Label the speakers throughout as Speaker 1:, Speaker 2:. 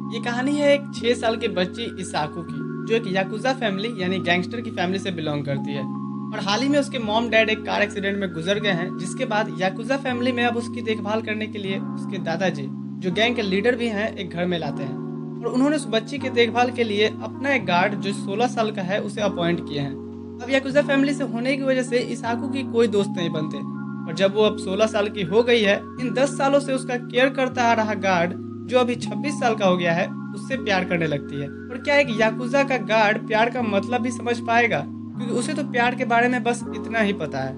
Speaker 1: ये कहानी है एक 6 साल की बच्ची इसाकू की, जो एक याकुजा फैमिली यानी गैंगस्टर की फैमिली से बिलोंग करती है। और हाल ही में उसके मॉम डैड एक कार एक्सीडेंट में गुजर गए हैं, जिसके बाद याकुजा फैमिली में अब उसकी देखभाल करने के लिए उसके दादाजी, जो गैंग के लीडर भी हैं, एक घर में लाते हैं। और उन्होंने उस बच्ची की देखभाल के लिए अपना एक गार्ड जो 16 साल का है उसे अपॉइंट किए हैं। अब याकुजा फैमिली से होने की वजह से इसाकू की कोई दोस्त नहीं बनते। और जब वो अब 16 साल की हो गई है, इन 10 सालों से उसका केयर करता आ रहा गार्ड, जो अभी 26 साल का हो गया है, उससे प्यार करने लगती है। और क्या एक याकुजा का गार्ड प्यार का मतलब भी समझ पाएगा, क्योंकि उसे तो प्यार के बारे में बस इतना ही पता है।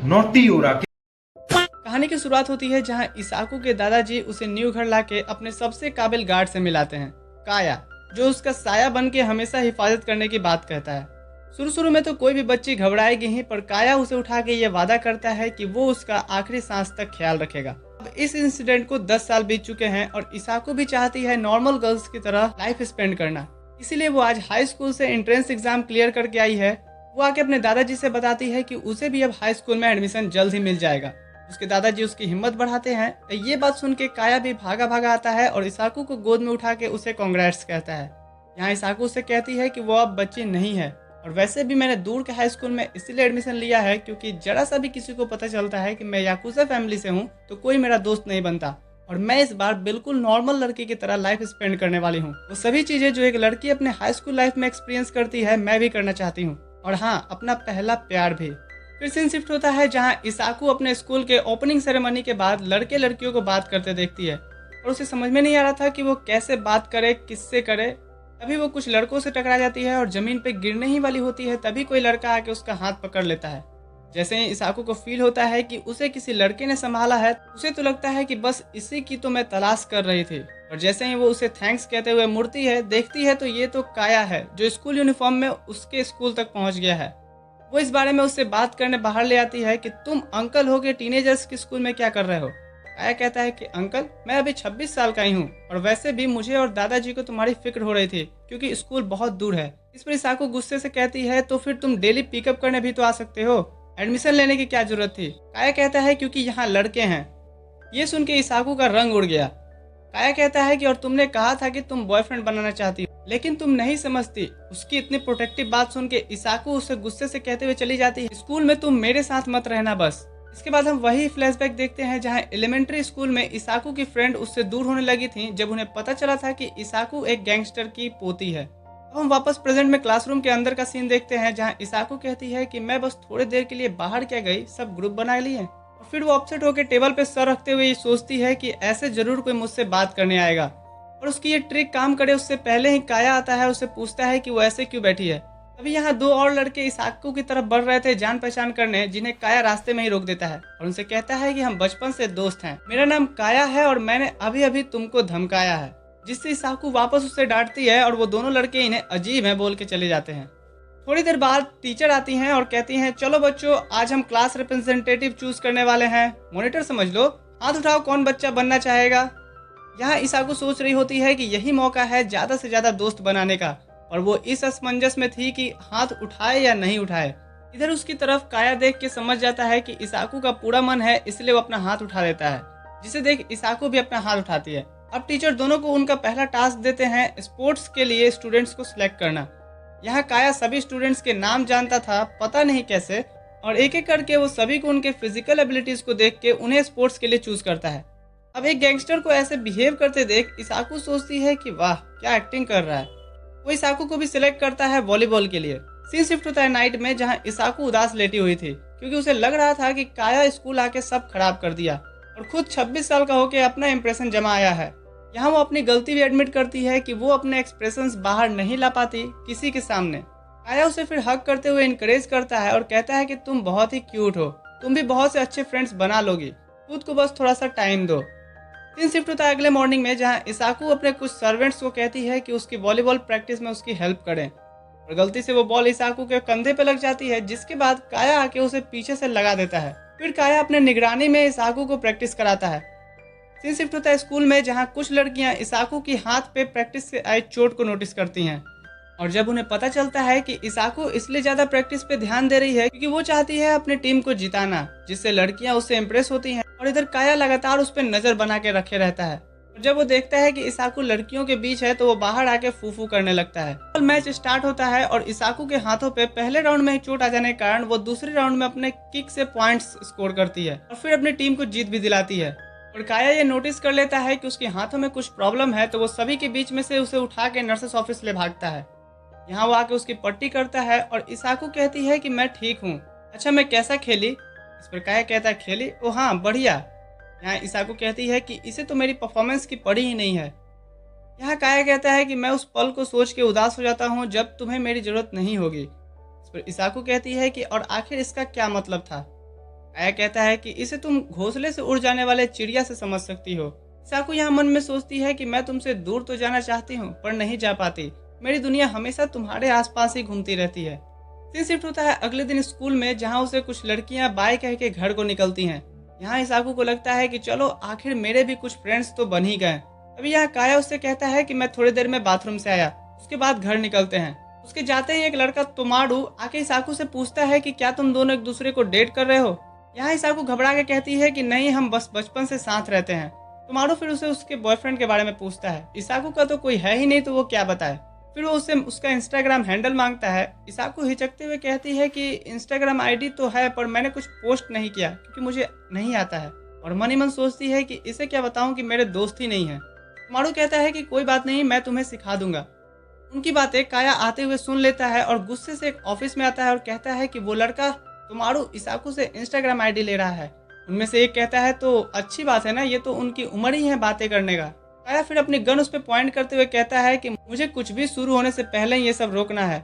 Speaker 2: नोटी हो रहा।
Speaker 1: कहानी की शुरुआत होती है जहां इसाकू के दादाजी उसे न्यू घर लाके अपने सबसे काबिल गार्ड से मिलाते हैं, काया, जो उसका साया बन के हमेशा हिफाजत करने की बात कहता है। शुरू शुरू में तो कोई भी बच्ची घबराएगी ही, पर काया उसे उठा के ये वादा करता है कि वो उसका आखिरी सांस तक ख्याल रखेगा। अब इस इंसिडेंट को 10 साल बीत चुके हैं और इसाकू भी चाहती है नॉर्मल गर्ल्स की तरह लाइफ स्पेंड करना। इसीलिए वो आज हाई स्कूल से एंट्रेंस एग्जाम क्लियर करके आई है। वो आके अपने दादाजी से बताती है कि उसे भी अब हाई स्कूल में एडमिशन जल्द ही मिल जाएगा। उसके दादाजी उसकी हिम्मत बढ़ाते हैं। ये बात सुन के काया भी भागा भागा आता है और इसाकू को गोद में उठा के उसे कांग्रेट्स कहता है। यहाँ इसाकू से कहती है कि वो अब बच्ची नहीं है, और वैसे भी मैंने दूर के हाई स्कूल में इसलिए एडमिशन लिया है क्योंकि जरा सा भी किसी को पता चलता है कि मैं याकुजा फैमिली से हूँ तो कोई मेरा दोस्त नहीं बनता, और मैं इस बार बिल्कुल नॉर्मल लड़की की तरह लाइफ स्पेंड करने वाली हूँ। वो सभी चीजें जो एक लड़की अपने हाई स्कूल लाइफ में एक्सपीरियंस करती है, मैं भी करना चाहती हूँ। और हाँ, अपना पहला प्यार भी। फिर सीन शिफ्ट होता है जहाँ इसाकू अपने स्कूल के ओपनिंग सेरेमनी के बाद लड़के लड़कियों को बात करते देखती है, और उसे समझ में नहीं आ रहा था कि वो कैसे बात करे, किससे करे। तभी वो कुछ लड़कों से टकरा जाती है और जमीन पे गिरने ही वाली होती है, तभी कोई लड़का आके उसका हाथ पकड़ लेता है। जैसे ही इसाकू को फील होता है कि उसे किसी लड़के ने संभाला है, उसे तो लगता है कि बस इसी की तो मैं तलाश कर रही थी। और जैसे ही वो उसे थैंक्स कहते हुए मुड़ती है, देखती है तो ये तो काया है, जो स्कूल यूनिफॉर्म में उसके स्कूल तक पहुंच गया है। वो इस बारे में उससे बात करने बाहर ले आती है कि तुम अंकल हो के टीनेजर्स के स्कूल में क्या कर रहे हो। काया कहता है कि अंकल, मैं अभी 26 साल का ही हूँ, और वैसे भी मुझे और दादाजी को तुम्हारी फिक्र हो रही थी क्योंकि स्कूल बहुत दूर है। इस पर इसाकू गुस्से से कहती है, तो फिर तुम डेली पिकअप करने भी तो आ सकते हो, एडमिशन लेने की क्या जरूरत थी। काया कहता है क्योंकि यहाँ लड़के हैं। ये सुन के इसाकू का रंग उड़ गया। काया कहता है कि और तुमने कहा था कि तुम बॉयफ्रेंड बनाना चाहती हो, लेकिन तुम नहीं समझती। उसकी इतनी प्रोटेक्टिव बात सुन के इसाकू उसे गुस्से से कहते हुए चली जाती है, स्कूल में तुम मेरे साथ मत रहना बस। इसके बाद हम वही फ्लैशबैक देखते हैं जहां एलिमेंट्री स्कूल में इसाकू की फ्रेंड उससे दूर होने लगी थी, जब उन्हें पता चला था कि इसाकू एक गैंगस्टर की पोती है। अब हम वापस प्रेजेंट में क्लासरूम के अंदर का सीन देखते हैं जहां इसाकू कहती है कि मैं बस थोड़ी देर के लिए बाहर क्या गई, सब ग्रुप बना लिए। और फिर वो अपसेट होकर टेबल पे सर रखते हुए ये सोचती है कि ऐसे जरूर कोई मुझसे बात करने आएगा, और उसकी ये ट्रिक काम करे उससे पहले ही काया आता है, उससे पूछता है कि वो ऐसे क्यों बैठी है। अभी यहाँ दो और लड़के इसाकू की तरफ बढ़ रहे थे जान पहचान करने, जिन्हें काया रास्ते में ही रोक देता है और उनसे कहता है कि हम बचपन से दोस्त हैं, मेरा नाम काया है और मैंने अभी अभी तुमको धमकाया है। जिससे इसाकू वापस उससे डांटती है और वो दोनों लड़के इन्हें अजीब है बोल के चले जाते हैं। थोड़ी देर बाद टीचर आती हैं और कहती हैं, चलो बच्चों, आज हम क्लास रिप्रेजेंटेटिव चूज करने वाले हैं, मॉनिटर समझ लो, हाथ उठाओ कौन बच्चा बनना चाहेगा। यहाँ इसाकू सोच रही होती है कि यही मौका है ज्यादा से ज्यादा दोस्त बनाने का, और वो इस असमंजस में थी कि हाथ उठाए या नहीं उठाए। इधर उसकी तरफ काया देख के समझ जाता है कि इसाकू का पूरा मन है, इसलिए वो अपना हाथ उठा देता है, जिसे देख इसाकू भी अपना हाथ उठाती है। अब टीचर दोनों को उनका पहला टास्क देते हैं, स्पोर्ट्स के लिए स्टूडेंट्स को सिलेक्ट करना। यहाँ काया सभी स्टूडेंट्स के नाम जानता था, पता नहीं कैसे, और एक एक करके वो सभी को उनके फिजिकल एबिलिटीज को देख के उन्हें स्पोर्ट्स के लिए चूज करता है। अब एक गैंगस्टर को ऐसे बिहेव करते देख इसाकू सोचती है कि वाह, क्या एक्टिंग कर रहा है। वो इसाकू को भी सिलेक्ट करता है वॉलीबॉल के लिए। सीन शिफ्ट होता है नाइट में, जहां इसाकू उदास लेटी हुई थी क्योंकि उसे लग रहा था कि काया स्कूल आके सब खराब कर दिया और खुद 26 साल का होके अपना इंप्रेशन जमा आया है। यहाँ वो अपनी गलती भी एडमिट करती है कि वो अपने एक्सप्रेशंस बाहर नहीं ला पाती किसी के सामने। काया उसे फिर हक करते हुए इनकरेज करता है और कहता है कि तुम बहुत ही क्यूट हो, तुम भी बहुत से अच्छे फ्रेंड्स बना लोगी, खुद को बस थोड़ा सा टाइम दो। सीन शिफ्ट होता है अगले मॉर्निंग में, जहां इसाकू अपने कुछ सर्वेंट्स को कहती है कि उसकी वॉलीबॉल प्रैक्टिस में उसकी हेल्प करें, और गलती से वो बॉल इसाकू के कंधे पे लग जाती है, जिसके बाद काया आके उसे पीछे से लगा देता है। फिर काया अपने निगरानी में इसाकू को प्रैक्टिस कराता है। सीन शिफ्ट होता है स्कूल में, जहां कुछ लड़कियां इसाकू की हाथ पे प्रैक्टिस से आई चोट को नोटिस करती हैं। और जब उन्हें पता चलता है कि इसाकू इसलिए ज्यादा प्रैक्टिस पे ध्यान दे रही है क्योंकि वो चाहती है अपनी टीम को जिताना, जिससे लड़कियां उससे इम्प्रेस होती हैं, और इधर काया लगातार उस पर नजर बना के रखे रहता है। और जब वो देखता है कि इसाकू लड़कियों के बीच है तो वो बाहर आके फूफू करने लगता है। मैच स्टार्ट होता है और इसाकू के हाथों पे पहले राउंड में ही चोट आ जाने के कारण वो दूसरे राउंड में अपने किक से पॉइंट्स स्कोर करती है और फिर अपनी टीम को जीत भी दिलाती है। और काया ये नोटिस कर लेता है कि उसके हाथों में कुछ प्रॉब्लम है, तो वो सभी के बीच में से उसे उठा के नर्सेस ऑफिस ले भागता है। यहाँ वो आके उसकी पट्टी करता है और इसाकू कहती है कि मैं ठीक हूँ, अच्छा मैं कैसा खेली? इस पर काया कहता है खेली, ओ हाँ बढ़िया। यहाँ इसाकू कहती है कि इसे तो मेरी परफॉर्मेंस की पड़ी ही नहीं है। यहाँ काया कहता है कि मैं उस पल को सोच के उदास हो जाता हूँ जब तुम्हें मेरी जरूरत नहीं होगी। इस पर इसाकू कहती है कि और आखिर इसका क्या मतलब था? काया कहता है कि इसे तुम घोंसले से उड़ जाने वाले चिड़िया से समझ सकती हो। इसाकू यहाँ मन में सोचती है कि मैं तुमसे दूर तो जाना चाहती हूँ पर नहीं जा पाती, मेरी दुनिया हमेशा तुम्हारे आसपास ही घूमती रहती है। सीन शिफ्ट होता है अगले दिन स्कूल में, जहाँ उसे कुछ लड़कियां बाय कह के घर को निकलती हैं। यहाँ इसाकू को लगता है कि चलो आखिर मेरे भी कुछ फ्रेंड्स तो बन ही गए। अभी यहाँ काया उससे कहता है कि मैं थोड़ी देर में बाथरूम से आया, उसके बाद घर निकलते हैं। उसके जाते ही एक लड़का तोमारू आके इसाकू से पूछता है कि क्या तुम दोनों एक दूसरे को डेट कर रहे हो? यहाँ इसाकू घबरा के कहती है कि नहीं, हम बस बचपन से साथ रहते हैं। तोमारू फिर उसे उसके बॉयफ्रेंड के बारे में पूछता है। इसाकू का तो कोई है ही नहीं तो वो क्या बताए। फिर वो उससे उसका इंस्टाग्राम हैंडल मांगता है। इसाकू हिचकते हुए कहती है कि इंस्टाग्राम आईडी तो है पर मैंने कुछ पोस्ट नहीं किया क्योंकि मुझे नहीं आता है, और मन ही मन सोचती है कि इसे क्या बताऊं कि मेरे दोस्त ही नहीं है। मारू कहता है कि कोई बात नहीं, मैं तुम्हें सिखा दूंगा। उनकी बातें काया आते हुए सुन लेता है और गुस्से से एक ऑफिस में आता है और कहता है कि वो लड़का तुम्हारू इसाकू से इंस्टाग्राम आईडी ले रहा है। उनमें से एक कहता है तो अच्छी बात है ना, ये तो उनकी उम्र ही है बातें करने का। काया फिर अपनी गन उस पर पॉइंट करते हुए कहता है कि मुझे कुछ भी शुरू होने से पहले ये सब रोकना है।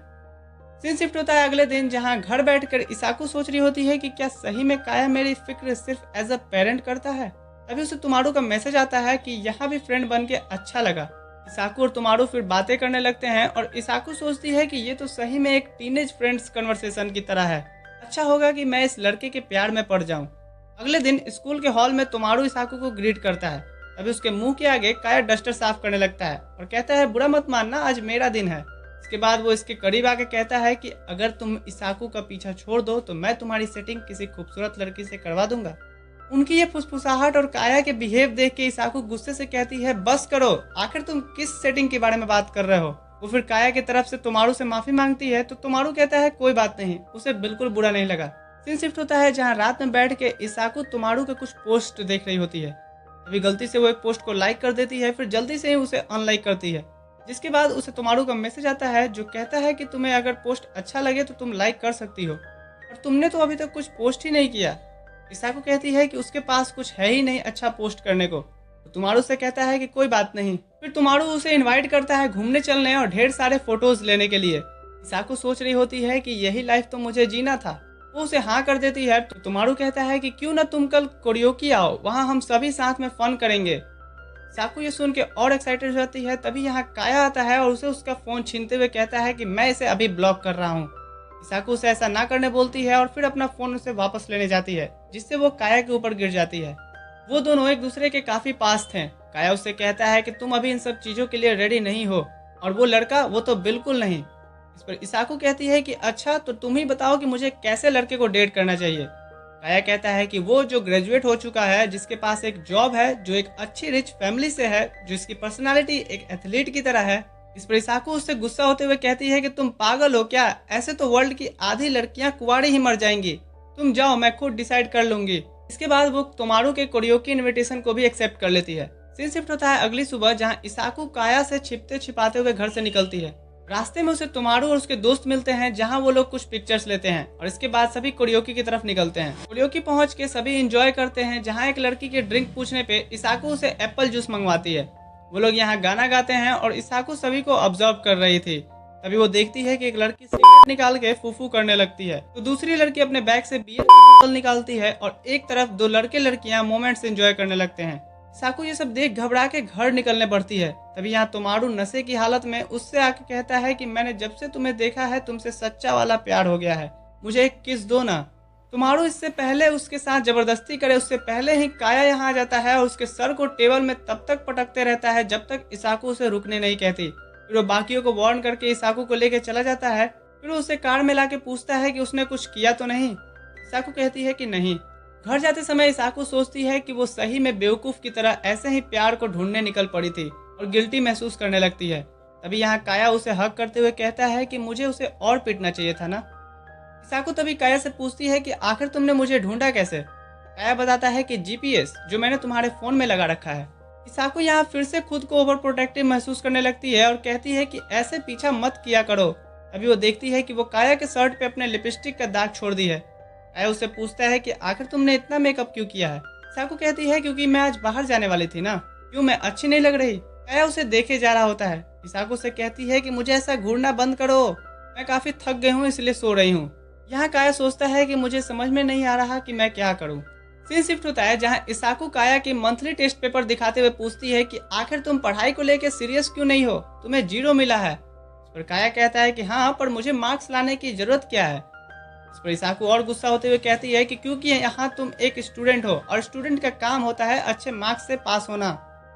Speaker 1: सीन शिफ्ट होता है अगले दिन, जहां घर बैठकर इसाकू सोच रही होती है कि क्या सही में काया मेरी फिक्र सिर्फ एज अ पेरेंट करता है। तभी उसे तुमारू का मैसेज आता है कि यहाँ भी फ्रेंड बन के अच्छा लगा। इसाकू और तुमारू फिर बातें करने लगते हैं और इसाकू सोचती है कि ये तो सही में एक टीनेज फ्रेंड्स कन्वर्सेशन की तरह है, अच्छा होगा कि मैं इस लड़के के प्यार में पड़ जाऊं। अगले दिन स्कूल के हॉल में तुमारू इसाकू को ग्रीट करता है। तभी उसके मुंह के आगे काया डस्टर साफ करने लगता है और कहता है बुरा मत मानना, आज मेरा दिन है। इसके बाद वो इसके करीब आके कहता है कि अगर तुम इसाकू का पीछा छोड़ दो तो मैं तुम्हारी सेटिंग किसी खूबसूरत लड़की से करवा दूंगा। उनकी ये फुसफुसाहट और काया के बिहेव देख के इसाकू गुस्से से कहती है बस करो, आखिर तुम किस सेटिंग के बारे में बात कर रहे हो। वो फिर काया की तरफ से तुमारू से माफी मांगती है तो तुमारू कहता है कोई बात नहीं, उसे बिल्कुल बुरा नहीं लगा। सीन शिफ्ट होता है जहाँ रात में बैठ के इसाकू तुमारू के कुछ पोस्ट देख रही होती है। अभी गलती से वो एक पोस्ट को लाइक कर देती है, फिर जल्दी से ही उसे अनलाइक करती है, जिसके बाद उसे तुमारू का मैसेज आता है जो कहता है कि तुम्हें अगर पोस्ट अच्छा लगे तो तुम लाइक कर सकती हो, और तुमने तो अभी तक कुछ पोस्ट ही नहीं किया। इसाकू कहती है कि उसके पास कुछ है ही नहीं अच्छा पोस्ट करने को, तो तुमारू से कहता है कि कोई बात नहीं। फिर तुमारू उसे इनवाइट करता है घूमने चलने और ढेर सारे फोटोज लेने के लिए। इसाकू सोच रही होती है कि यही लाइफ तो मुझे जीना था। वो उसे हाँ कर देती है तो तुमारू कहता है कि क्यों ना तुम कल कोरियोकी आओ, वहाँ हम सभी साथ में फन करेंगे। इसाकू ये सुन के और एक्साइटेड हो जाती है। तभी यहाँ काया आता है और उसे उसका फोन छीनते हुए कहता है कि मैं इसे अभी ब्लॉक कर रहा हूँ। इसाकू उसे ऐसा ना करने बोलती है और फिर अपना फोन उसे वापस लेने जाती है, जिससे वो काया के ऊपर गिर जाती है। वो दोनों एक दूसरे के काफी पास थे। काया उससे कहता है कि तुम अभी इन सब चीजों के लिए रेडी नहीं हो, और वो लड़का वो तो बिल्कुल नहीं। इस पर इसाकू कहती है कि अच्छा तो तुम ही बताओ कि मुझे कैसे लड़के को डेट करना चाहिए। काया कहता है कि वो जो ग्रेजुएट हो चुका है, जिसके पास एक जॉब है, जो एक अच्छी रिच फैमिली से है, जिसकी पर्सनालिटी एक एथलीट की तरह है। इस पर इसाकू उससे गुस्सा होते हुए कहती है कि तुम पागल हो क्या, ऐसे तो वर्ल्ड की आधी लड़कियां कुंवारी ही मर जाएंगी, तुम जाओ मैं खुद डिसाइड कर लूंगी। इसके बाद वो तुमारू के कोरियोकी इनविटेशन को भी एक्सेप्ट कर लेती है। सीन शिफ्ट होता है अगली सुबह, जहाँ इसाकू काया से छिपते छिपाते हुए घर से निकलती है। रास्ते में उसे तुमारू और उसके दोस्त मिलते हैं, जहां वो लोग कुछ पिक्चर्स लेते हैं और इसके बाद सभी कोरियोकी की तरफ निकलते हैं। कोरियोकी पहुंच के सभी एंजॉय करते हैं, जहां एक लड़की के ड्रिंक पूछने पे इसाकू उसे एप्पल जूस मंगवाती है। वो लोग यहाँ गाना गाते हैं और इसाकू सभी को ऑब्जर्व कर रही थी। तभी वो देखती है कि एक लड़की सिगरेट निकाल के फूफू करने लगती है, तो दूसरी लड़की अपने बैग से बियर की बोतल निकालती है और एक तरफ दो लड़के लड़कियां मोमेंट्स एंजॉय करने लगते हैं। इसाकू ये सब देख घबरा के घर निकलने पड़ती है। तभी यहाँ तुमारू नशे की हालत में उससे आके कहता है कि मैंने जब से तुम्हें देखा है तुमसे सच्चा वाला प्यार हो गया है, मुझे एक किस दो ना। तुमारू इससे पहले उसके साथ जबरदस्ती करे उससे पहले ही काया यहाँ आ जाता है और उसके सर को टेबल में तब तक पटकते रहता है जब तक इसाकू उसे रुकने नहीं कहती। फिर वो बाकियों को वार्न करके इसाकू को लेकर चला जाता है। फिर वो उसे कार में लाके पूछता है कि उसने कुछ किया तो नहीं। इसाकू कहती है कि नहीं। घर जाते समय इसाकू सोचती है कि वो सही में बेवकूफ़ की तरह ऐसे ही प्यार को ढूंढने निकल पड़ी थी और गिल्टी महसूस करने लगती है। तभी यहाँ काया उसे हक करते हुए कहता है कि मुझे उसे और पीटना चाहिए था ना। इसाकू तभी काया से पूछती है कि आखिर तुमने मुझे ढूंढा कैसे। काया बताता है कि जीपीएस जो मैंने तुम्हारे फोन में लगा रखा है। इसाकू यहाँ फिर से खुद को ओवर प्रोटेक्टिव महसूस करने लगती है और कहती है कि ऐसे पीछा मत किया करो। अभी वो देखती है कि वो काया के शर्ट पे अपने लिपस्टिक का दाग छोड़ दी है। काया उससे पूछता है कि आखिर तुमने इतना मेकअप क्यों किया है। इसाकू कहती है क्योंकि मैं आज बाहर जाने वाली थी ना। क्यों, मैं अच्छी नहीं लग रही। काया उसे देखे जा रहा होता है। इसाकू से कहती है कि मुझे ऐसा घूरना बंद करो, मैं काफी थक गई हूँ इसलिए सो रही हूँ। यहाँ काया सोचता है कि मुझे समझ में नहीं आ रहा कि मैं क्या करूँ। सीन शिफ्ट होता है जहाँ इसाकू काया के मंथली टेस्ट पेपर दिखाते हुए पूछती है कि आखिर तुम पढ़ाई को लेकर सीरियस क्यों नहीं हो, तुम्हें 0 मिला है। इस पर काया कहता है कि हाँ, पर मुझे मार्क्स लाने की जरूरत क्या है। इस पर इसाकू और गुस्सा होते हुए कहती है कि क्योंकि यहाँ तुम एक स्टूडेंट हो और स्टूडेंट का काम होता है अच्छे मार्क्स से पास होना।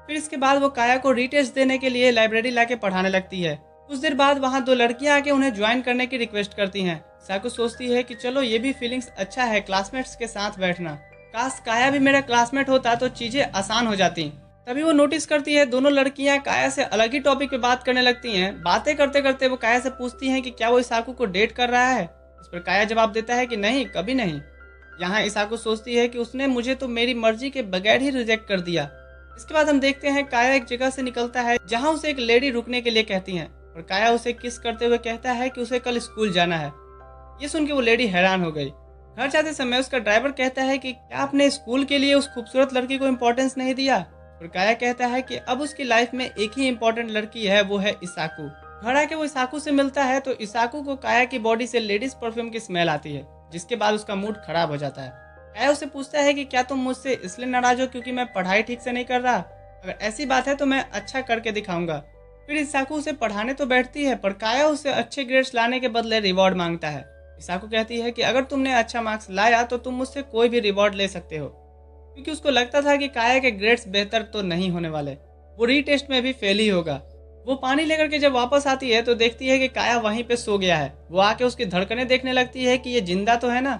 Speaker 1: फिर इसके बाद वो काया को रीटेस्ट देने के लिए लाइब्रेरी लाके पढ़ाने लगती है। कुछ देर बाद वहाँ 2 लड़कियां आके उन्हें ज्वाइन करने की रिक्वेस्ट करती हैं। इसाकू सोचती है कि चलो ये भी फीलिंग्स अच्छा है क्लासमेट्स के साथ बैठना। काश काया भी मेरा क्लासमेट होता तो चीजें आसान हो जाती। तभी वो नोटिस करती है दोनों लड़कियां काया से अलग ही टॉपिक पे बात करने लगती हैं। बातें करते करते वो काया से पूछती हैं कि क्या वो इसाकू को डेट कर रहा है। इस पर काया जवाब देता है कि नहीं, कभी नहीं। यहाँ इसाकू सोचती है कि उसने मुझे तो मेरी मर्जी के बगैर ही रिजेक्ट कर दिया। इसके बाद हम देखते हैं काया एक जगह से निकलता है जहाँ उसे एक लेडी रुकने के लिए कहती है और काया उसे किस करते हुए कहता है कि उसे कल स्कूल जाना है। ये सुन के वो लेडी हैरान हो गई। घर जाते समय उसका ड्राइवर कहता है कि क्या आपने स्कूल के लिए उस खूबसूरत लड़की को इम्पोर्टेंस नहीं दिया। और काया कहता है कि अब उसकी लाइफ में एक ही इम्पोर्टेंट लड़की है, वो है इसाकू। घर आके वो इसाकू से मिलता है तो इसाकू को काया की बॉडी से लेडीज परफ्यूम की स्मेल आती है, जिसके बाद उसका मूड खराब हो जाता है। काया उससे पूछता है कि क्या तुम मुझसे इसलिए नाराज हो क्योंकि मैं पढ़ाई ठीक से नहीं कर रहा। अगर ऐसी बात है तो मैं अच्छा करके दिखाऊंगा। फिर इसाकू उसे पढ़ाने तो बैठती है पर काया उसे अच्छे ग्रेड्स लाने के बदले रिवॉर्ड मांगता है। इसाकू कहती है कि अगर तुमने अच्छा मार्क्स लाया तो तुम मुझसे कोई भी रिवॉर्ड ले सकते हो, क्योंकि उसको लगता था कि काया के ग्रेड्स बेहतर तो नहीं होने वाले, वो रीटेस्ट में भी फेल ही होगा। वो पानी लेकर के जब वापस आती है तो देखती है कि काया वहीं पे सो गया है। वो आके उसकी धड़कनें देखने लगती है कि ये जिंदा तो है ना।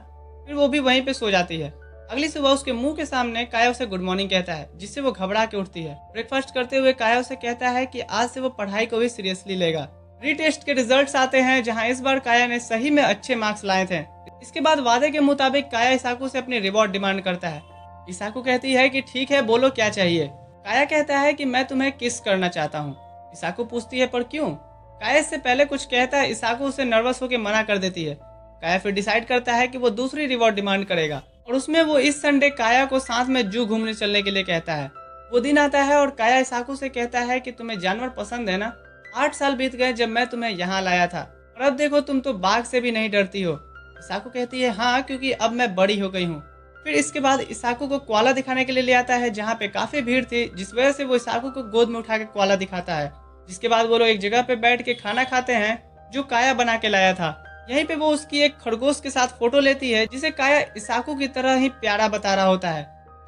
Speaker 1: फिर वो भी वहीं पे सो जाती है। अगली सुबह उसके मुंह के सामने काया उसे गुड मॉर्निंग कहता है, जिससे वो घबरा के उठती है। ब्रेकफास्ट करते हुए काया उसे कहता है कि आज से वो पढ़ाई को भी सीरियसली लेगा। रीटेस्ट के रिजल्ट्स आते हैं जहां इस बार काया ने सही में अच्छे मार्क्स लाए थे। इसके बाद वादे के मुताबिक काया इसाकू से अपनी रिवॉर्ड डिमांड करता है। इसाकू कहती है कि ठीक है, बोलो क्या चाहिए। काया कहता है कि मैं तुम्हें किस करना चाहता हूँ। इसाकू पूछती है पर क्यों। काया इससे पहले कुछ कहता है, इसाकू उसे नर्वस होकर मना कर देती है। काया फिर डिसाइड करता है कि वो दूसरी रिवॉर्ड डिमांड करेगा और उसमें वो इस संडे काया को साथ में जू घूमने चलने के लिए कहता है। वो दिन आता है और काया इसाकू से कहता है कि तुम्हें जानवर पसंद है ना। 8 साल बीत गए जब मैं तुम्हें यहाँ लाया था और अब देखो तुम तो बाघ से भी नहीं डरती हो। इसाकू कहती है हाँ, क्योंकि अब मैं बड़ी हो गई हूँ। फिर इसके बाद इसाकू को कोआला दिखाने के लिए ले आता है जहाँ पे काफी भीड़ थी, जिस वजह से वो इसाकू को गोद में उठा के कोआला दिखाता है। जिसके बाद वो लोग एक जगह पे बैठ के खाना खाते हैं जो काया बना के लाया था। यहीं पे वो उसकी एक खरगोश के साथ फोटो लेती है जिसे काया इसाकू की तरह ही प्यारा बता रहा होता है।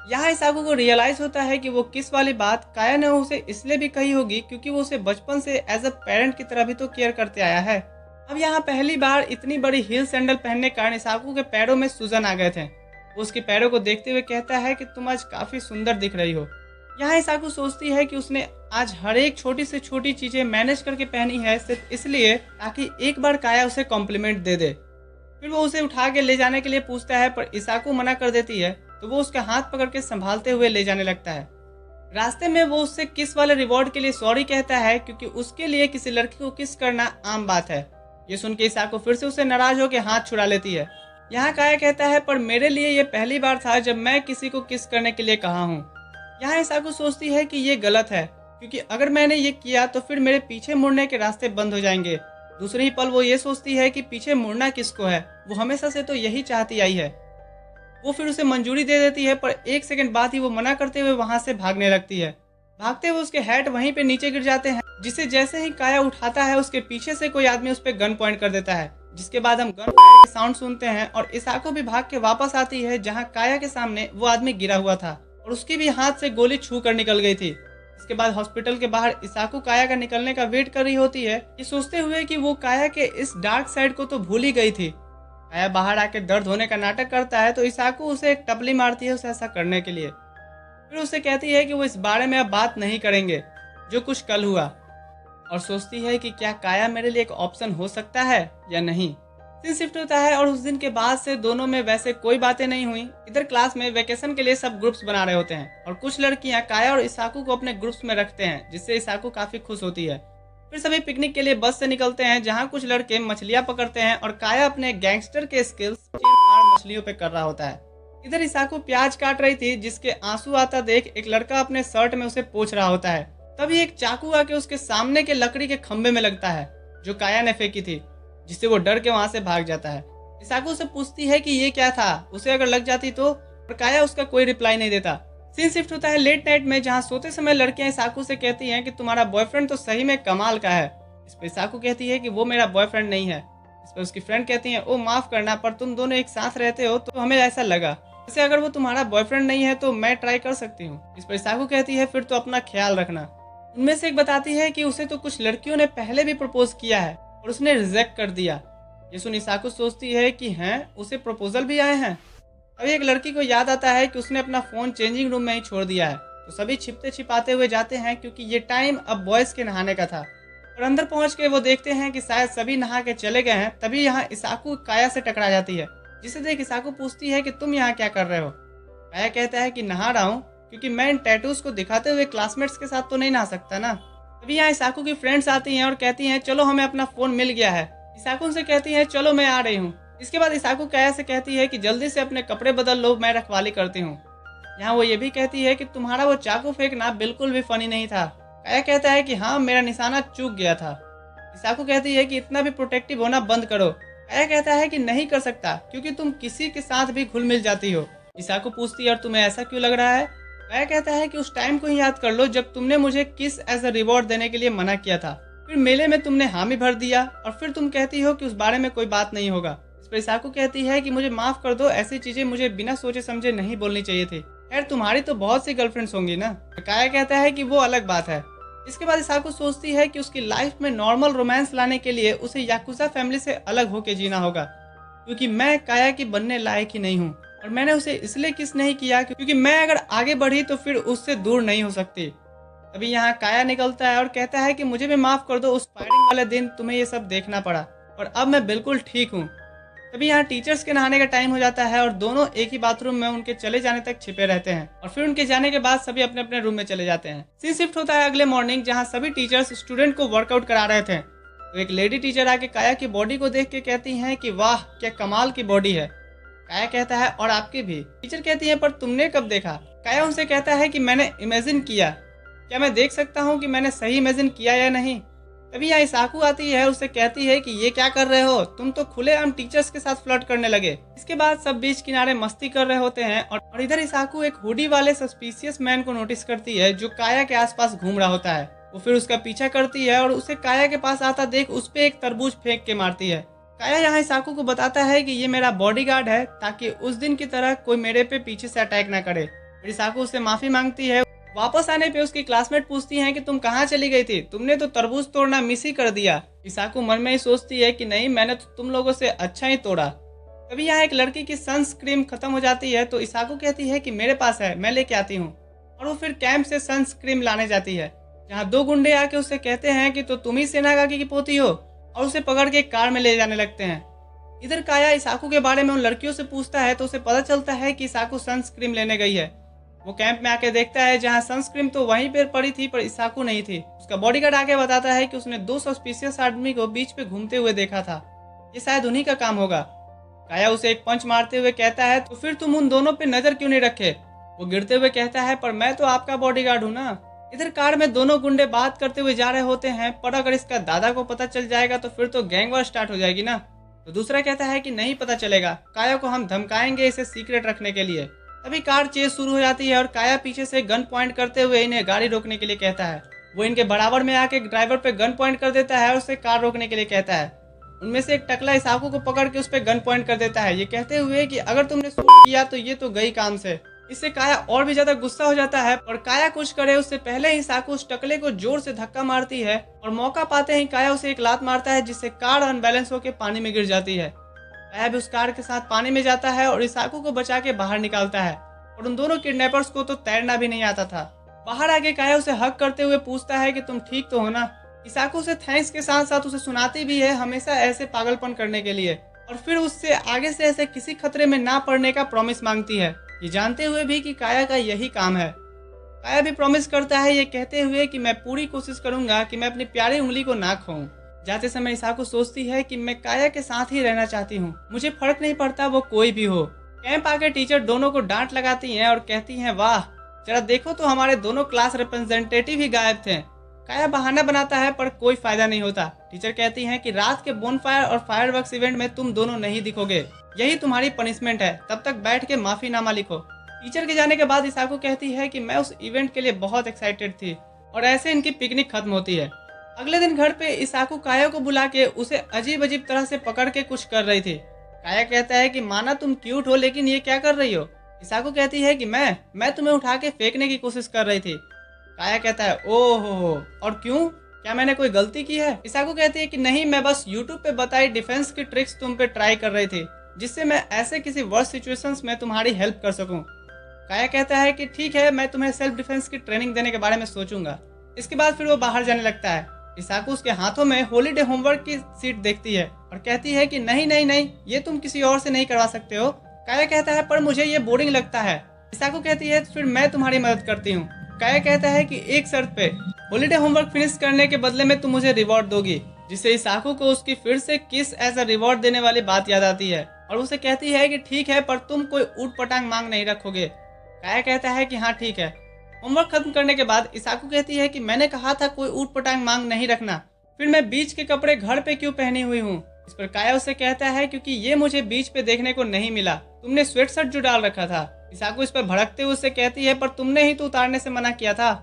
Speaker 1: यहाँ इसाकू को रियलाइज होता है कि वो किस वाली बात काया ने उसे इसलिए भी कही होगी क्योंकि वो उसे बचपन से एज अ पेरेंट की तरह भी तो केयर करते आया है। अब यहाँ पहली बार इतनी बड़ी हील सैंडल पहनने के कारण इसाकू के पैरों में सूजन आ गए थे। वो उसके पैरों को देखते हुए कहता है कि तुम आज काफी सुंदर दिख रही हो। यहाँ इसाकू सोचती है कि उसने आज हर एक छोटी से छोटी चीजें मैनेज करके पहनी है सिर्फ इसलिए ताकि एक बार काया उसे कॉम्प्लीमेंट दे दे। फिर वो उसे उठा के ले जाने के लिए पूछता है पर इसाकू मना कर देती है तो वो उसका हाथ पकड़ के संभालते हुए ले जाने लगता है। रास्ते में वो उससे किस वाले रिवॉर्ड के लिए सॉरी कहता है क्योंकि उसके लिए किसी लड़की को किस करना आम बात है। ये सुन के इसाकू फिर से उसे नाराज होकर हाथ छुड़ा लेती है। यहाँ काया कहता है पर मेरे लिए ये पहली बार था जब मैं किसी को किस करने के लिए कहा हूँ। यहाँ इसाकू सोचती है कि ये गलत है क्योंकि अगर मैंने ये किया तो फिर मेरे पीछे मुड़ने के रास्ते बंद हो जाएंगे। दूसरे ही पल वो ये सोचती है कि पीछे मुड़ना किसको है, वो हमेशा से तो यही चाहती आई है। वो फिर उसे मंजूरी दे देती है पर 1 सेकंड बाद ही वो मना करते हुए वहां से भागने लगती है। भागते हुए उसके हैट वहीं पे नीचे गिर जाते हैं, जिसे जैसे ही काया उठाता है उसके पीछे से कोई आदमी उस पर गन पॉइंट कर देता है, जिसके बाद हम गन फायर के साउंड सुनते हैं और इसाकू भी भाग के वापस आती है जहाँ काया के सामने वो आदमी गिरा हुआ था और उसकी भी हाथ से गोली छू कर निकल गई थी। इसके बाद हॉस्पिटल के बाहर इसाकू काया का निकलने का वेट कर रही होती है, ये सोचते हुए कि वो काया के इस डार्क साइड को तो भूल ही गई थी। काया बाहर आके दर्द होने का नाटक करता है तो इसाकू उसे एक टपली मारती है उसे ऐसा करने के लिए। फिर उसे कहती है कि वो इस बारे में अब बात नहीं करेंगे जो कुछ कल हुआ, और सोचती है कि क्या काया मेरे लिए एक ऑप्शन हो सकता है या नहीं। सीन शिफ्ट होता है और उस दिन के बाद से दोनों में वैसे कोई बातें नहीं हुई। इधर क्लास में वेकेशन के लिए सब ग्रुप्स बना रहे होते हैं और कुछ लड़कियां काया और इसाकू को अपने ग्रुप्स में रखते हैं, जिससे इसाकू काफी खुश होती है। फिर सभी पिकनिक के लिए बस से निकलते हैं, जहां कुछ लड़के मछलियां पकड़ते हैं और काया अपने गैंगस्टर के स्किल्स चीर-फाड़ मछलियों पे कर रहा होता है। इधर इसाकू प्याज काट रही थी, जिसके आंसू आता देख एक लड़का अपने शर्ट में उसे पोंछ रहा होता है। तभी एक चाकू आके उसके सामने के लकड़ी के खंभे में लगता है जो काया ने फेंकी थी, जिससे वो डर के वहां से भाग जाता है। इसाकू से पूछती है कि ये क्या था, उसे अगर लग जाती तो, और काया उसका कोई रिप्लाई नहीं देता। सीन शिफ्ट होता है लेट नाइट में, जहां सोते समय लड़कियां इसाकू से कहती हैं कि तुम्हारा बॉयफ्रेंड तो सही में कमाल का है। इस पर इसाकू कहती है कि वो मेरा बॉयफ्रेंड नहीं है। इस पर उसकी फ्रेंड कहती है, ओ माफ करना, पर तुम दोनों एक साथ रहते हो तो हमें ऐसा लगा, वैसे अगर वो तुम्हारा बॉयफ्रेंड नहीं है तो मैं ट्राई कर सकती हूँ। इस पर इसाकू कहती है फिर तो अपना ख्याल रखना। उनमें से एक बताती है कि उसे तो कुछ लड़कियों ने पहले भी प्रपोज किया है और उसने रिजेक्ट कर दिया। ये सुन इसाकू सोचती है कि हैं उसे प्रपोजल भी आए हैं। अभी एक लड़की को याद आता है कि उसने अपना फोन चेंजिंग रूम में ही छोड़ दिया है, तो सभी छिपते छिपाते हुए जाते हैं क्योंकि ये टाइम अब बॉयज के नहाने का था। और अंदर पहुंच के वो देखते हैं कि शायद सभी नहा के चले गए हैं। तभी यहाँ इसाकू काया से टकरा जाती है, जिसे देख इसाकू पूछती है कि तुम यहाँ क्या कर रहे हो। काया कहता है कि नहा रहा हूँ, क्योंकि मैं इन टैटूज को दिखाते हुए क्लासमेट्स के साथ तो नहीं नहा सकता ना। तभी यहाँ इसाकू की फ्रेंड्स आती हैं और कहती हैं चलो हमें अपना फोन मिल गया है। इसाकू उनसे कहती है चलो मैं आ रही हूँ। इसके बाद इसाकू काया से कहती है कि जल्दी से अपने कपड़े बदल लो, मैं रखवाली करती हूँ। यहाँ वो ये भी कहती है कि तुम्हारा वो चाकू फेंकना बिल्कुल भी फनी नहीं था। काया कहता है कि हाँ मेरा निशाना चूक गया था। इसाकू कहती है कि इतना भी प्रोटेक्टिव होना बंद करो। काया कहता है कि नहीं कर सकता क्योंकि तुम किसी के साथ भी घुल मिल जाती हो। इसाकू पूछती है और तुम्हें ऐसा क्यों लग रहा है। काया कहता है कि उस टाइम को ही याद कर लो जब तुमने मुझे किस एज अ रिवॉर्ड देने के लिए मना किया था, फिर मेले में तुमने हामी भर दिया और फिर तुम कहती हो कि उस बारे में कोई बात नहीं होगा। इस पर इसाकू कहती है कि मुझे माफ कर दो, ऐसी चीजें मुझे बिना सोचे समझे नहीं बोलनी चाहिए थी। खैर तुम्हारी तो बहुत सी गर्लफ्रेंड्स होंगी ना। काया कहता है कि वो अलग बात है। इसके बाद इसाकू सोचती है कि उसकी लाइफ में नॉर्मल रोमांस लाने के लिए उसे याकुजा फैमिली से अलग होकर जीना होगा, क्योंकि मैं काया की बनने लायक ही नहीं हूँ और मैंने उसे इसलिए किस नहीं किया क्योंकि मैं अगर आगे बढ़ी तो फिर उससे दूर नहीं हो सकती। तभी यहाँ काया निकलता है और कहता है कि मुझे भी माफ कर दो, उस फायरिंग वाले दिन तुम्हें ये सब देखना पड़ा और अब मैं बिल्कुल ठीक हूँ। तभी यहाँ टीचर्स के नहाने का टाइम हो जाता है और दोनों एक ही बाथरूम में उनके चले जाने तक छिपे रहते हैं और फिर उनके जाने के बाद सभी अपने अपने रूम में चले जाते हैं। सीन शिफ्ट होता है अगले मॉर्निंग, जहाँ सभी टीचर्स स्टूडेंट को वर्कआउट करा रहे थे। तो एक लेडी टीचर आके काया की बॉडी को देख के कहती हैं कि वाह क्या कमाल की बॉडी है। काया कहता है और आपकी भी। टीचर कहती है पर तुमने कब देखा। काया उनसे कहता है कि मैंने इमेजिन किया, क्या मैं देख सकता हूँ कि मैंने सही इमेजिन किया या नहीं। तभी यहाँ इसाकू आती है, उससे कहती है कि ये क्या कर रहे हो, तुम तो खुलेआम टीचर्स के साथ फ्लर्ट करने लगे। इसके बाद सब बीच किनारे मस्ती कर रहे होते हैं और इधर इसाकू एक हुडी वाले सस्पिशियस मैन को नोटिस करती है जो काया के आसपास घूम रहा होता है। वो फिर उसका पीछा करती है और उसे काया के पास आता देख उस पे एक तरबूज फेंक के मारती है। काया यहाँ इसाकू को बताता है कि ये मेरा बॉडीगार्ड है ताकि उस दिन की तरह कोई मेरे पे पीछे से अटैक ना करे। इसाकू उससे माफी मांगती है। वापस आने पे उसकी क्लासमेट पूछती हैं कि तुम कहाँ चली गई थी, तुमने तो तरबूज तोड़ना मिस ही कर दिया। इसाकू मन में ही सोचती है कि नहीं, मैंने तो तुम लोगों से अच्छा ही तोड़ा। तभी यहाँ एक लड़की की सनस्क्रीन खत्म हो जाती है तो इसाकू कहती है कि मेरे पास है, मैं लेके आती हूँ। और वो फिर कैंप से सनस्क्रीन लाने जाती है, जहाँ दो गुंडे आके उससे कहते हैं कि तो तुम ही सेनागाकी की पोती हो, और उसे पकड़ के कार में ले जाने लगते हैं। इधर काया इसाकू के बारे में उन लड़कियों से पूछता है तो उसे पता चलता है कि इसाकू सनस्क्रीन लेने गई है। वो कैंप में आके देखता है जहाँ सनस्क्रीन तो वहीं पर पड़ी थी पर इसाकू नहीं थी। उसका बॉडीगार्ड आके बताता है कि उसने 2 सस्पिशियस आदमी को बीच पे घूमते हुए देखा था, ये शायद उन्हीं का काम होगा। काया उसे एक पंच मारते हुए कहता है तो फिर तुम उन दोनों पे नजर क्यों नहीं रखे। वो गिरते हुए कहता है पर मैं तो आपका बॉडीगार्ड हूँ ना। इधर कार में दोनों गुंडे बात करते हुए जा रहे होते हैं, पर अगर इसका दादा को पता चल जाएगा तो फिर तो गैंग वॉर स्टार्ट हो जाएगी ना। तो दूसरा कहता है कि नहीं पता चलेगा, काया को हम धमकाएंगे इसे सीक्रेट रखने के लिए। तभी कार चेज शुरू हो जाती है और काया पीछे से गन पॉइंट करते हुए इन्हें गाड़ी रोकने के लिए कहता है। वो इनके बराबर में आके ड्राइवर पे गन पॉइंट कर देता है और उसे कार रोकने के लिए कहता है। उनमें से एक टकला इसाकू को पकड़ के उस पर गन पॉइंट कर देता है, ये कहते हुए कि अगर तुमने शूट किया तो ये तो गई काम से। इससे काया और भी ज्यादा गुस्सा हो जाता है और काया कुछ करे उससे पहले ही साकू उस टकले को जोर से धक्का मारती है और मौका पाते ही काया उसे एक लात मारता है जिससे कार अनबैलेंस होकर पानी में गिर जाती है। काया भी उस कार के साथ पानी में जाता है और इसाकू को बचा के बाहर निकालता है और उन दोनों किडनैपर्स को तो तैरना भी नहीं आता था। बाहर आके काया उसे हक करते हुए पूछता है कि तुम ठीक तो हो ना। इसाकू उसे थैंक्स के साथ साथ उसे सुनाती भी है हमेशा ऐसे पागलपन करने के लिए और फिर उससे आगे से ऐसे किसी खतरे में ना पड़ने का प्रॉमिस मांगती है, ये जानते हुए भी कि काया का यही काम है। काया भी प्रॉमिस करता है ये कहते हुए कि मैं पूरी कोशिश करूंगा कि मैं अपनी प्यारी उंगली को ना खोऊं। जाते समय इसाकू सोचती है कि मैं काया के साथ ही रहना चाहती हूँ, मुझे फर्क नहीं पड़ता वो कोई भी हो। कैंप आके टीचर दोनों को डांट लगाती हैं और कहती हैं वाह जरा देखो तो हमारे दोनों क्लास रिप्रेजेंटेटिव ही गायब थे। काया बहाना बनाता है पर कोई फायदा नहीं होता। टीचर कहती हैं कि रात के बोनफायर और फायरवर्क्स इवेंट में तुम दोनों नहीं दिखोगे, यही तुम्हारी पनिशमेंट है, तब तक बैठ के माफीनामा लिखो। टीचर के जाने के बाद इसाकू कहती है कि मैं उस इवेंट के लिए बहुत एक्साइटेड थी और ऐसे इनकी पिकनिक खत्म होती है। अगले दिन घर पे इसाकू काया को बुला के उसे अजीब अजीब तरह से पकड़ के कुछ कर रही थी। काया कहता है कि माना तुम क्यूट हो लेकिन ये क्या कर रही हो। इसाकू कहती है कि मैं तुम्हें उठा के फेंकने की कोशिश कर रही थी। काया कहता है ओहो और क्यों, क्या मैंने कोई गलती की है। इसाकू कहती है कि नहीं मैं बस यूट्यूब पे बताई डिफेंस की ट्रिक्स तुम पे ट्राई कर रही थी जिससे मैं ऐसे किसी वर्स्ट सिचुएशंस में तुम्हारी हेल्प कर सकूं। काया कहता है कि ठीक है मैं तुम्हें सेल्फ डिफेंस की ट्रेनिंग देने के बारे में सोचूंगा। इसके बाद फिर वो बाहर जाने लगता है। इसाकू उसके हाथों में हॉलीडे होमवर्क की सीट देखती है और कहती है कि नहीं नहीं नहीं ये तुम किसी और से नहीं करवा सकते हो। काया कहता है पर मुझे ये बोरिंग लगता है। इसाकू कहती है फिर मैं तुम्हारी मदद करती हूँ। काया कहता है कि एक शर्त पे, हॉलीडे होमवर्क फिनिश करने के बदले में तुम मुझे रिवॉर्ड दोगी। जिससे इसाकू को उसकी फिर से किस एज अ रिवॉर्ड देने वाली बात याद आती है और उसे कहती है कि ठीक है पर तुम कोई ऊट पटांग मांग नहीं रखोगे। काया कहता है कि हाँ ठीक है। होमवर्क खत्म करने के बाद इसाकू कहती है कि मैंने कहा था कोई ऊट पटांग मांग नहीं रखना, फिर मैं बीच के कपड़े घर पे क्यों पहनी हुई हूँ। इस पर काया उसे कहता है क्योंकि ये मुझे बीच पे देखने को नहीं मिला, तुमने स्वेट शर्ट जो डाल रखा था। इसाकू इस पर भड़कते हुए उससे कहती है पर तुमने ही तो उतारने से मना किया था।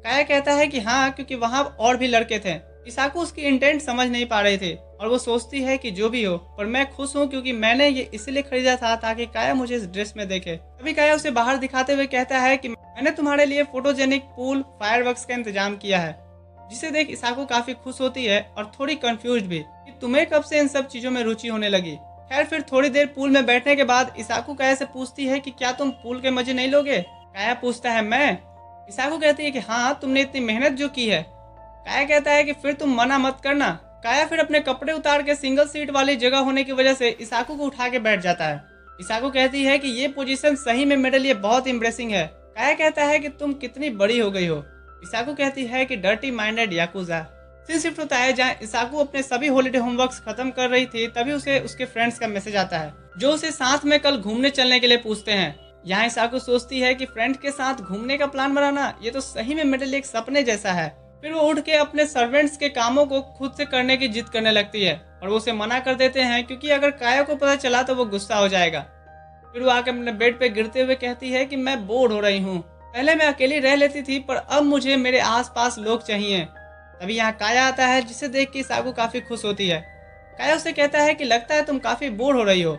Speaker 1: काया कहता है कि हाँ क्योंकि वहाँ और भी लड़के थे। इसाकू उसकी इंटेंट समझ नहीं पा रही थी और वो सोचती है कि जो भी हो पर मैं खुश हूँ क्योंकि मैंने ये इसलिए खरीदा था ताकि काया मुझे इस ड्रेस में देखे। तभी काया उसे बाहर दिखाते हुए कहता है कि मैंने तुम्हारे लिए फोटोजेनिक पूल फायरवर्क्स का इंतजाम किया है। जिसे देख इसाकू काफी खुश होती है और थोड़ी कंफ्यूज भी कि तुम्हें कब से इन सब चीजों में रुचि होने लगी। खैर फिर थोड़ी देर पूल में बैठने के बाद इसाकू काया से पूछती है कि क्या तुम पूल के मजे नहीं लोगे। काया पूछता है मैं। इसाकू कहती है कि हाँ तुमने इतनी मेहनत जो की है। काया कहता है कि फिर तुम मना मत करना। काया फिर अपने कपड़े उतार के सिंगल सीट वाली जगह होने की वजह से इसाकू को उठा के बैठ जाता है। इसाकू कहती है कि ये पोजीशन सही में मेरे लिए बहुत इम्प्रेसिंग है। काया कहता है कि तुम कितनी बड़ी हो गई हो। इसाकू कहती है कि dirty minded yakuza. Scene shift होता है जहाँ इसाकू अपने सभी हॉलीडे होमवर्क्स खत्म कर रही थी, तभी उसे उसके फ्रेंड्स का मैसेज आता है जो उसे साथ में कल घूमने चलने के लिए पूछते हैं। यहाँ इसाकू सोचती है कि फ्रेंड के साथ घूमने का प्लान बनाना ये तो सही में मेरे लिए एक सपने जैसा है। फिर वो उठ के अपने सर्वेंट्स के कामों को खुद से करने की जिद करने लगती है और वो उसे मना कर देते हैं क्योंकि अगर काया को पता चला तो वो गुस्सा हो जाएगा। फिर वो आके अपने बेड पे गिरते हुए कहती है कि मैं बोर हो रही हूँ, पहले मैं अकेली रह लेती थी पर अब मुझे मेरे आसपास लोग चाहिए। तभी यहाँ काया आता है जिसे देख के इसाकू काफी खुश होती है। काया उसे कहता है कि लगता है तुम काफी बोर हो रही हो।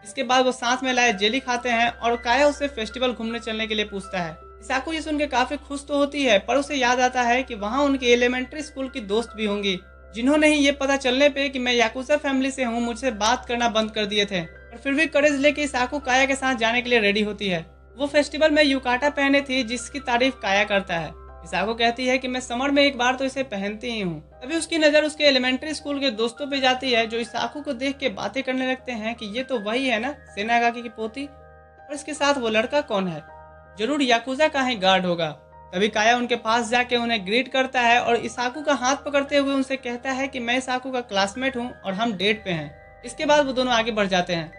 Speaker 1: इसके बाद वो साथ में लाए जेली खाते हैं और काया उसे फेस्टिवल घूमने चलने के लिए पूछता है। इसाकू ये सुन के काफी खुश तो होती है पर उसे याद आता है कि वहाँ उनके एलिमेंट्री स्कूल की दोस्त भी होंगी जिन्होंने ही ये पता चलने पे कि मैं याकुजा फैमिली से हूँ मुझसे बात करना बंद कर दिए थे। और फिर भी करेज लेके इसाकू काया के साथ जाने के लिए रेडी होती है। वो फेस्टिवल में युकाटा पहने थी जिसकी तारीफ काया करता है। इसाकू कहती है कि मैं समर में एक बार तो इसे पहनती ही हूँ। तभी उसकी नजर उसके एलिमेंट्री स्कूल के दोस्तों पे जाती है जो इसाकू को देख के बातें करने लगते हैं कि ये तो वही है ना सेनागाकी की पोती, और इसके साथ वो लड़का कौन है, जरूर याकुजा का ही गार्ड होगा। तभी काया उनके पास जाके उन्हें ग्रीट करता है और इसाकू का हाथ पकड़ते हुए उनसे कहता है कि मैं इसाकू का क्लासमेट हूँ और हम डेट पे हैं। इसके बाद वो दोनों आगे बढ़ जाते हैं।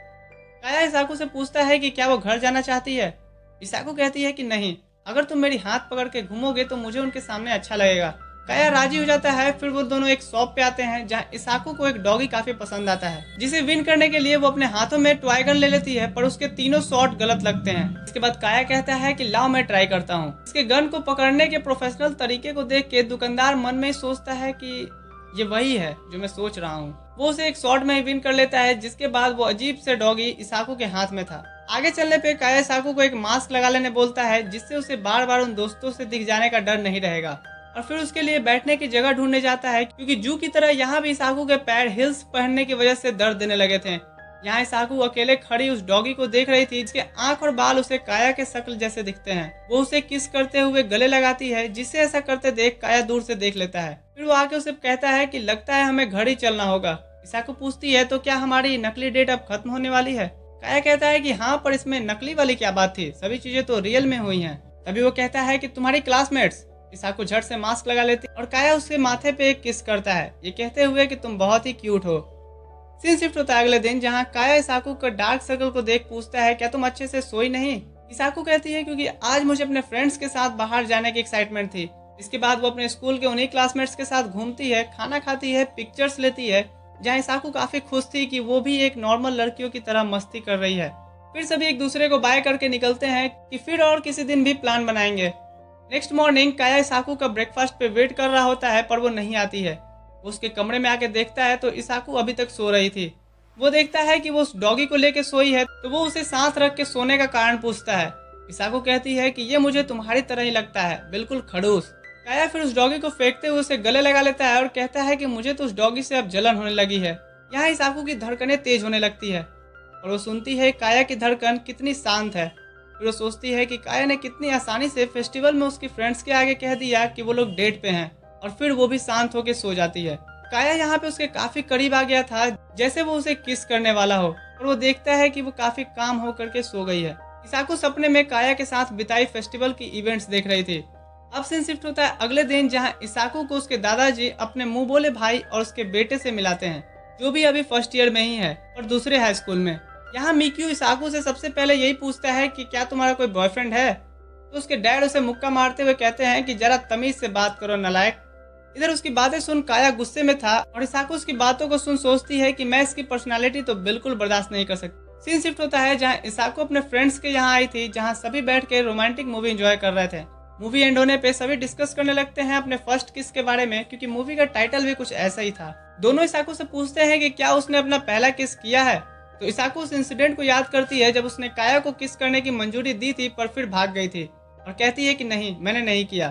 Speaker 1: काया इसाकू से पूछता है कि क्या वो घर जाना चाहती है। इसाकू कहती है कि नहीं, अगर तुम मेरी हाथ पकड़ के घूमोगे तो मुझे उनके सामने अच्छा लगेगा। काया राजी हो जाता है। फिर वो दोनों एक शॉप पे आते हैं जहाँ इसाकू को एक डॉगी काफी पसंद आता है जिसे विन करने के लिए वो अपने हाथों में टॉय गन ले लेती है पर उसके तीनों शॉट गलत लगते हैं। इसके बाद काया कहता है कि लाओ मैं ट्राई करता हूँ। इसके गन को पकड़ने के प्रोफेशनल तरीके को देख के दुकानदार मन में सोचता है कि ये वही है जो मैं सोच रहा हूँ। वो उसे एक शॉट में ही विन कर लेता है जिसके बाद वो अजीब से डॉगी इसाकू के हाथ में था आगे चलने पे काया इसाकू को एक मास्क लगा लेने बोलता है, जिससे उसे बार बार उन दोस्तों से दिख जाने का डर नहीं रहेगा। और फिर उसके लिए बैठने की जगह ढूंढने जाता है, क्योंकि जू की तरह यहाँ भी इसाकू के पैर हिल्स पहनने की वजह से दर्द देने लगे थे। यहाँ इसाकू अकेले खड़ी उस डॉगी को देख रही थी, जिसके आंख और बाल उसे काया के शक्ल जैसे दिखते हैं। वो उसे किस करते हुए गले लगाती है, जिसे ऐसा करते देख काया दूर से देख लेता है। फिर वो आके उसे कहता है कि लगता है हमें घर ही चलना होगा। इसाकू पूछती है, तो क्या हमारी नकली डेट अब खत्म होने वाली है? काया कहता है कि हाँ, पर इसमें नकली वाली क्या बात थी, सभी चीजें तो रियल में हुई हैं। तभी वो कहता है कि तुम्हारी क्लासमेट्स। इसाकू झट से मास्क लगा लेती और काया उसके माथे पे एक किस करता है, ये कहते हुए कि तुम बहुत ही क्यूट हो। सीन शिफ्ट होता है अगले दिन, जहाँ काया इसाकू का डार्क सर्कल को देख पूछता है, क्या तुम अच्छे से सोई नहीं? इसाकू कहती है, क्योंकि आज मुझे अपने फ्रेंड्स के साथ बाहर जाने की एक्साइटमेंट थी। इसके बाद वो अपने स्कूल के उन्हीं क्लासमेट्स के साथ घूमती है, खाना खाती है, पिक्चर्स लेती है, जहाँ इसाकू काफी खुश थी कि वो भी एक नॉर्मल लड़कियों की तरह मस्ती कर रही है। फिर सभी एक दूसरे को बाय करके निकलते हैं कि फिर और किसी दिन भी प्लान बनाएंगे। नेक्स्ट मॉर्निंग काया इसाकू का ब्रेकफास्ट पे वेट कर रहा होता है, पर वो नहीं आती है। वो उसके कमरे में आके देखता है तो इसाकू अभी तक सो रही थी। वो देखता है कि वो उस डॉगी को लेके सोई है, तो वो उसे साथ रख के सोने का कारण पूछता है। इसाकू कहती है कि ये मुझे तुम्हारी तरह ही लगता है, बिल्कुल खड़ूस। काया फिर उस डॉगी को फेंकते हुए उसे गले लगा लेता है और कहता है कि मुझे तो उस डॉगी से अब जलन होने लगी है। यहाँ इसाकू की धड़कनें तेज होने लगती है और वो सुनती है काया की धड़कन कितनी शांत है। फिर वो सोचती है कि काया ने कितनी आसानी से फेस्टिवल में उसकी फ्रेंड्स के आगे कह दिया कि वो लोग डेट पे हैं, और फिर वो भी शांत होकर सो जाती है। काया यहाँ पे उसके काफी करीब आ गया था, जैसे वो उसे किस करने वाला हो, और वो देखता है कि वो काफी काम होकर के सो गई है। इसाकू सपने में काया के साथ बिताई फेस्टिवल की इवेंट्स देख रही थी। अब सीन शिफ्ट होता है अगले दिन, जहाँ इसाकू को उसके दादाजी अपने मुंह बोले भाई और उसके बेटे से मिलाते हैं, जो भी अभी फर्स्ट ईयर में ही है और दूसरे हाई स्कूल में। यहाँ मिक्यू इसाकू से सबसे पहले यही पूछता है कि क्या तुम्हारा कोई बॉयफ्रेंड है? तो उसके डैड उसे मुक्का मारते हुए कहते हैं कि जरा तमीज से बात करो नालायक। इधर उसकी बातें सुन काया गुस्से में था और इसाकू उसकी बातों को सुन सोचती है कि मैं इसकी पर्सनालिटी तो बिल्कुल बर्दाश्त नहीं कर सकती। सीन शिफ्ट होता है जहाँ इसाकू अपने फ्रेंड्स के यहाँ आई थी, जहाँ सभी बैठ के रोमांटिक मूवी एंजॉय कर रहे थे। मूवी एंड होने पे सभी डिस्कस करने लगते हैं अपने फर्स्ट किस के बारे में, क्योंकि मूवी का टाइटल भी कुछ ऐसा ही था। दोनों इसाकू से पूछते हैं कि क्या उसने अपना पहला किस किया है, तो इसाकू उस इंसिडेंट को याद करती है जब उसने काया को किस करने की मंजूरी दी थी पर फिर भाग गई थी, और कहती है कि नहीं, मैंने नहीं किया।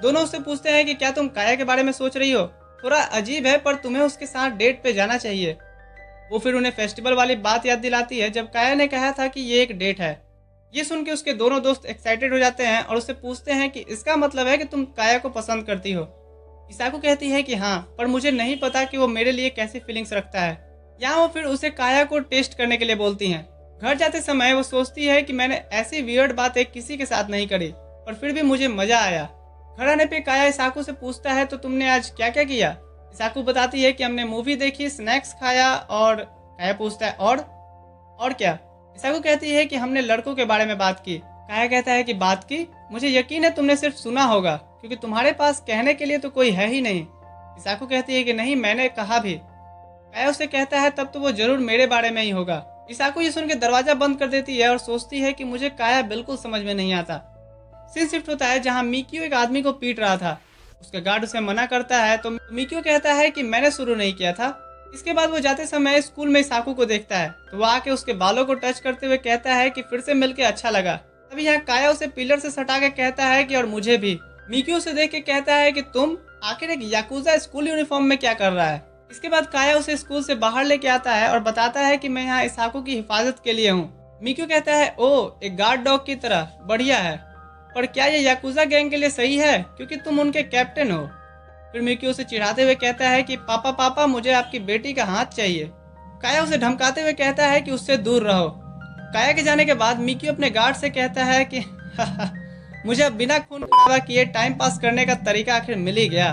Speaker 1: दोनों उससे पूछते हैं कि क्या तुम काया के बारे में सोच रही हो? थोड़ा अजीब है, पर तुम्हें उसके साथ डेट पे जाना चाहिए। वो फिर उन्हें फेस्टिवल वाली बात याद दिलाती है जब काया ने कहा था कि ये एक डेट है। ये सुन के उसके दोनों दोस्त एक्साइटेड हो जाते हैं और उससे पूछते हैं कि इसका मतलब है कि तुम काया को पसंद करती हो? इसाकू कहती है कि हाँ, पर मुझे नहीं पता कि वो मेरे लिए कैसी फीलिंग्स रखता है। यहाँ वो फिर उसे काया को टेस्ट करने के लिए बोलती हैं। घर जाते समय वो सोचती है कि मैंने ऐसी वियर्ड बातें किसी के साथ नहीं करी, पर फिर भी मुझे मजा आया। घर आने पे काया इसाकू से पूछता है, तो तुमने आज क्या क्या किया? इसाकू बताती है कि हमने मूवी देखी, स्नैक्स खाया, और काया पूछता है और क्या? इसाकू कहती है कि हमने लड़कों के बारे में बात की। काया कहता है कि बात की? मुझे यकीन है तुमने सिर्फ सुना होगा, क्योंकि तुम्हारे पास कहने के लिए तो कोई है ही नहीं। इसाकू कहती है कि नहीं, मैंने कहा भी। काया उसे कहता है तब तो वो जरूर मेरे बारे में ही होगा। इसाकू ये सुन के दरवाजा बंद कर देती है और सोचती है कि मुझे काया बिल्कुल समझ में नहीं आता। सीन शिफ्ट होता है जहाँ मिक्यू एक आदमी को पीट रहा था। उसका गार्ड उसे मना करता है तो मिक्यू कहता है कि मैंने शुरू नहीं किया था। इसके बाद वो जाते समय स्कूल में इसाकू को देखता है, तो वो आके उसके बालों को टच करते हुए कहता है कि फिर से मिलके अच्छा लगा। तभी यहाँ काया उसे पिलर से सटा के कहता है कि और मुझे भी। मिक्यू उसे देख के कहता है कि तुम आखिर एक याकुजा स्कूल यूनिफॉर्म में क्या कर रहा है? इसके बाद काया उसे स्कूल से बाहर लेके आता है और बताता है कि मैं यहाँ इसाकू की हिफाजत के लिए हूँ। मिक्यू कहता है, ओ, एक गार्ड डॉग की तरह, बढ़िया है, पर क्या ये याकुजा गैंग के लिए सही है, क्योंकि तुम उनके कैप्टन हो? फिर मिक्यू उसे चिढ़ाते हुए कहता है कि पापा मुझे आपकी बेटी का हाथ चाहिए। काया उसे धमकाते हुए कहता है कि उससे दूर रहो। काया के जाने के बाद मिक्यू अपने गार्ड से कहता है कि मुझे अब बिना खून खराबा किए टाइम पास करने का तरीका आखिर मिल ही गया।